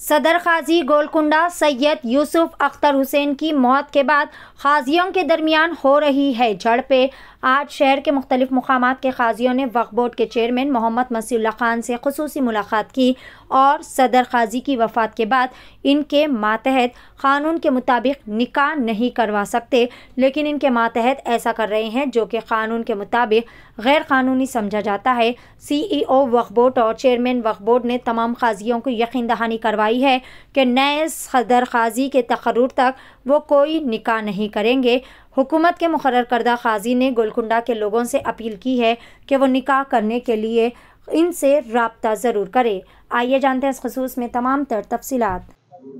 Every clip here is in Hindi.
सदर काजी गोलकुंडा सैयद यूसुफ अख्तर हुसैन की मौत के बाद काजियों के दरमियान हो रही है झड़पें। आज शहर के मुख्तलिफ मुकामात के काजियों ने वक्फ बोर्ड के चेयरमैन मोहम्मद मसीउल्लाह खान से खुसूसी मुलाकात की और सदर काजी की वफ़ात के बाद इनके मातहत क़ानून के मुताबिक निकाह नहीं करवा सकते, लेकिन इनके मातहत ऐसा कर रहे हैं जो कि क़ानून के मुताबिक गैर कानूनी समझा जाता है। CEO वक्फ बोर्ड और चेयरमैन वक्फ बोर्ड ने तमाम काजियों को यकीन दहानी करवाई है कि नए सदर काजी के तकर्रुर तक वो कोई निकाह नहीं करेंगे। हुकूमत के मुकर्रर करदा काजी ने गोलकुंडा के लोगों से अपील की है कि वो निकाह करने के लिए इनसे राब्ता ज़रूर करे। आइए जानते हैं इस खसूस में तमाम तर तफसीलात।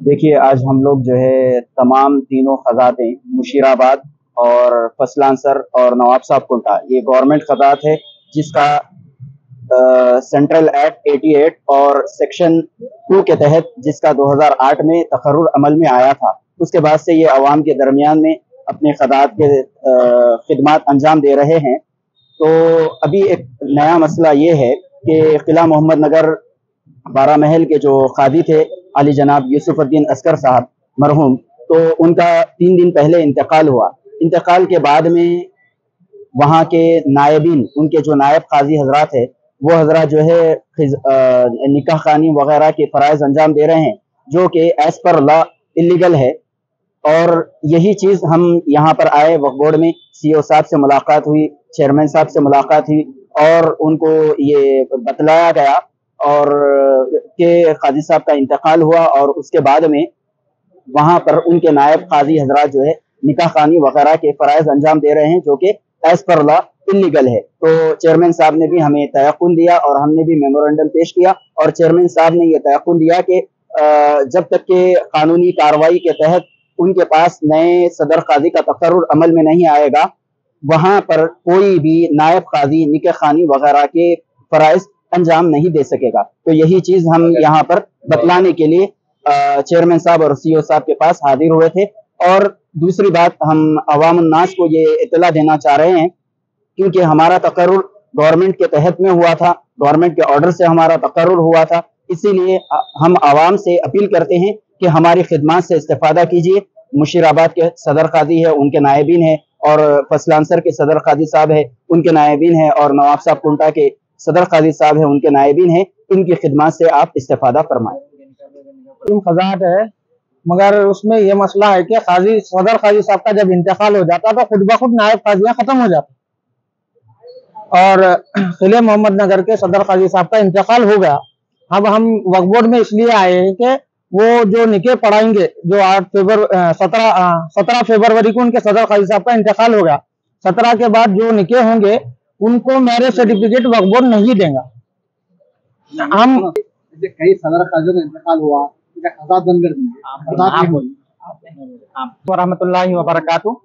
देखिए, आज हम लोग जो है तमाम तीनों खज़ातें मुशीराबाद और फसलांसर और नवाब साहब कुंटा, ये गवर्नमेंट खज़ात है जिसका सेंट्रल एक्ट 88 और सेक्शन 2 के तहत जिसका 2008 में तकर्रुर अमल में आया था, उसके बाद से ये अवाम के दरमियान में अपने खदात के खिदमात अंजाम दे रहे हैं। तो अभी एक नया मसला ये है कि किला मोहम्मद नगर 12 महल के जो कादी थे अली जनाब यूसुफुद्दीन अस्कर साहब मरहूम, तो उनका 3 दिन पहले इंतकाल हुआ। इंतकाल के बाद में वहाँ के नायबीन, उनके जो नायब काजी हजरात है, वो हजरात जो है निकाह खानी वगैरह के फ़राइज़ अंजाम दे रहे हैं जो कि एज़ पर लॉ इलीगल है। और यही चीज़ हम यहाँ पर आए, वक्फ बोर्ड में CEO साहब से मुलाकात हुई, चेयरमैन साहब से मुलाकात हुई और उनको ये बतलाया गया और के काजी साहब का इंतकाल हुआ और उसके बाद में वहाँ पर उनके नायब काजी हजरात जो है निकाह खानी वगैरह के फ़राइज़ अंजाम दे रहे हैं जो कि एज़ पर लॉ इलीगल है। तो चेयरमैन साहब ने भी हमें तयक़ुन दिया और हमने भी मेमोरेंडम पेश किया और चेयरमैन साहब ने ये तयक़ुन दिया कि जब तक के कानूनी कार्रवाई के तहत उनके पास नए सदर काजी का तकर्रुर अमल में नहीं आएगा, वहाँ पर कोई भी नायब काजी निकाह खानी वगैरह के फ़राइज़ अंजाम नहीं दे सकेगा। तो यही चीज़ हम यहाँ पर बतलाने के लिए चेयरमैन साहब और CEO साहब के पास हाजिर हुए थे। और दूसरी बात, हम अवाम उन्नास को ये इत्तला देना चाह रहे हैं क्योंकि हमारा तकर्रुर गवर्नमेंट के तहत में हुआ था, गवर्नमेंट के ऑर्डर से हमारा तकर्रुर हुआ था, इसीलिए हम आवाम से अपील करते हैं कि हमारी खिदमत से इस्तेफादा कीजिए। मुशीराबाद के सदर काजी है, उनके नायबीन है, और फसलांसर के सदर काजी साहब है, उनके नायबीन है, और नवाब साहब कुंटा के सदर काजी साहब है, उनके नायबीन है। इनकी खिदमत से आप इस्तेफादा फरमाएं। खजात है, मगर उसमें यह मसला है कि सदर काजी साहब का जब इंतकाल हो जाता तो खुद ब खुद नायब काजियाँ खत्म हो जाती और किले मोहम्मद नगर के सदर काजी साहब का इंतकाल हो गया। अब हम वक्फ बोर्ड में इसलिए आए हैं कि वो जो निके पढ़ाएंगे, जो 17 फरवरी को उनके सदर काजी साहब का इंतकाल हो गया, 17 के बाद जो निके होंगे उनको मैरिज सर्टिफिकेट वक्फ बोर्ड नहीं देगा। हम कई सदर काजियों का इंतकाल हुआ, खजात बंद कर देंगे। वरहमतुल्लाहि वबरकातुहू।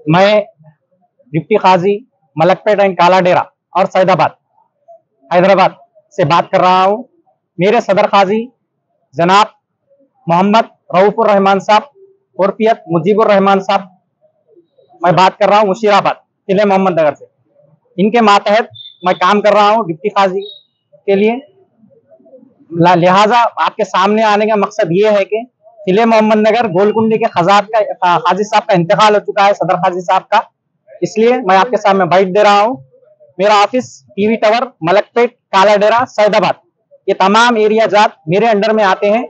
मैं डिप्टी काजी मलकपेट एंड काला डेरा और सैदाबाद हैदराबाद से बात कर रहा हूँ। मेरे सदर काजी जनाब मोहम्मद रऊफुर रहमान साहब उर्फियत मुजीबुर रहमान साहब, मैं बात कर रहा हूँ मुशीराबाद किले मोहम्मद नगर से। इनके मातहत मैं काम कर रहा हूँ डिप्टी काजी के लिए। लिहाजा आपके सामने आने का मकसद ये है कि किले मोहम्मद नगर गोलकुंडी के खजात का काजी साहब का इंतकाल हो चुका है, सदर काजी साहब का, इसलिए मैं आपके सामने बाइट दे रहा हूँ। मेरा ऑफिस टीवी टावर मलकपेट काला डेरा सैदाबाद, ये तमाम एरिया जात मेरे अंडर में आते हैं।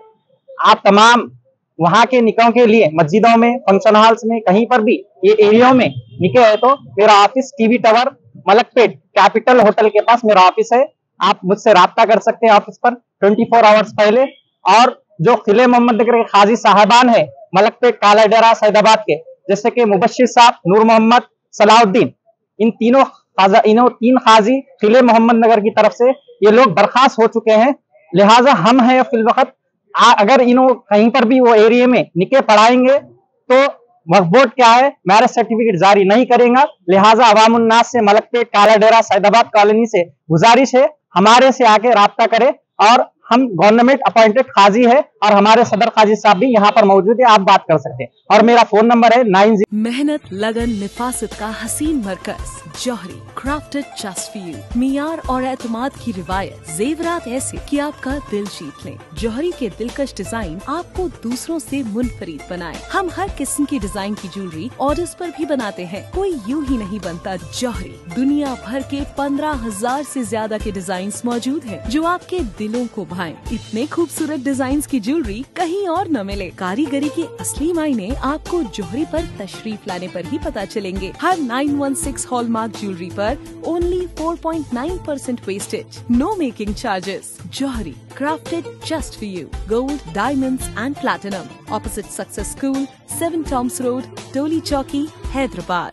आप तमाम वहाँ के निकाहों के लिए मस्जिदों में, फंक्शन हॉल्स में, कहीं पर भी ये एरिया में निके है तो मेरा office TV tower Malakpet capital hotel के पास मेरा ऑफिस है। आप मुझसे राब्ता कर सकते हैं ऑफिस पर 24 आवर्स पहले। और जो किले मोहम्मद नगर के काजी साहबान है मलकपेट काला डेरा सैदाबाद के, जैसे कि मुबश्शिर साहब, नूर मोहम्मद, सलाउद्दीन, इन तीन काजी किले मोहम्मद नगर की तरफ से ये लोग बर्खास्त हो चुके हैं। लिहाजा हम हैं फिल वक्त, अगर इन्हों कहीं पर भी वो एरिया में निके पढ़ाएंगे तो वक्फ बोर्ड क्या है, मैरिज सर्टिफिकेट जारी नहीं करेगा। लिहाजा अवाम उन्नास से मलकपेट काला डेरा सैदाबाद कॉलोनी से गुजारिश है, हमारे से आके राब्ता करे और हम गवर्नमेंट अपॉइंटेड काजी है और हमारे सदर काजी साहब भी यहाँ पर मौजूद है, आप बात कर सकते हैं। और मेरा फोन नंबर है 90। मेहनत, लगन, निफासत का हसीन मरकज जौहरी, क्राफ्टेड जस्ट फॉर यू। मियार और एतमाद की रिवायत, जेवरात ऐसे कि आपका दिल जीत लें। जौहरी के दिलकश डिजाइन आपको दूसरों से मुनफरिद बनाए। हम हर किस्म की डिजाइन की ज्वेलरी ऑर्डर्स पर भी बनाते हैं, कोई यूं ही नहीं बनता। जौहरी दुनिया भर के 15,000 से ज्यादा के डिजाइन मौजूद हैं, जो आपके दिलों को भाएं। इतने खूबसूरत डिजाइन की ज्वेलरी कहीं और न मिले। कारीगरी के असली मायने आपको जौहरी पर तशरीफ लाने पर ही पता चलेंगे। हर 916 हॉलमार्क ज्वेलरी पर only 4.9% wastage, no making charges. Jauhri, crafted just for you. Gold, diamonds and platinum. Opposite Success School, 7 Toms Road, Toli Chowki, Hyderabad.